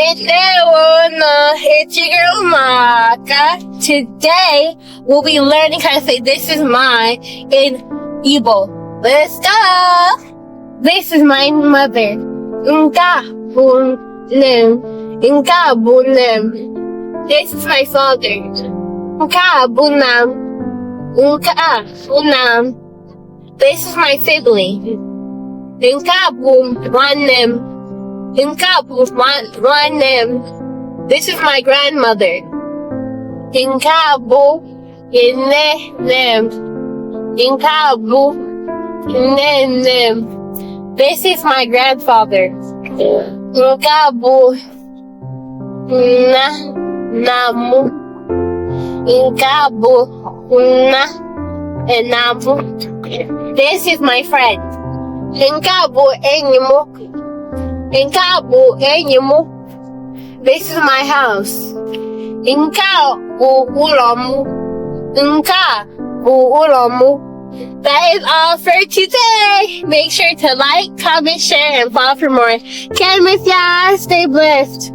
It's your girl Maka. Today we'll be learning how to say this is mine in igbo. Let's go! This is my mother. Nka bunem. Nka bunem. This is my father. Nka bunam. Nka bunam. This is my sibling. Nka bun nwanem. Nka bun nwanem. This is my grandmother. Nka bu nnem. Nka bu nnem. This is my grandfather. Nka bu namu. Nka bu namu. This is my friend. Nka bu enyi mo. Nka bu enyi mo. This is my house. Nka bu ụlọ m. Nka bu ụlọ m. That is all for today. Make sure to like, comment, share, and follow for more. Can't miss ya. Stay blessed.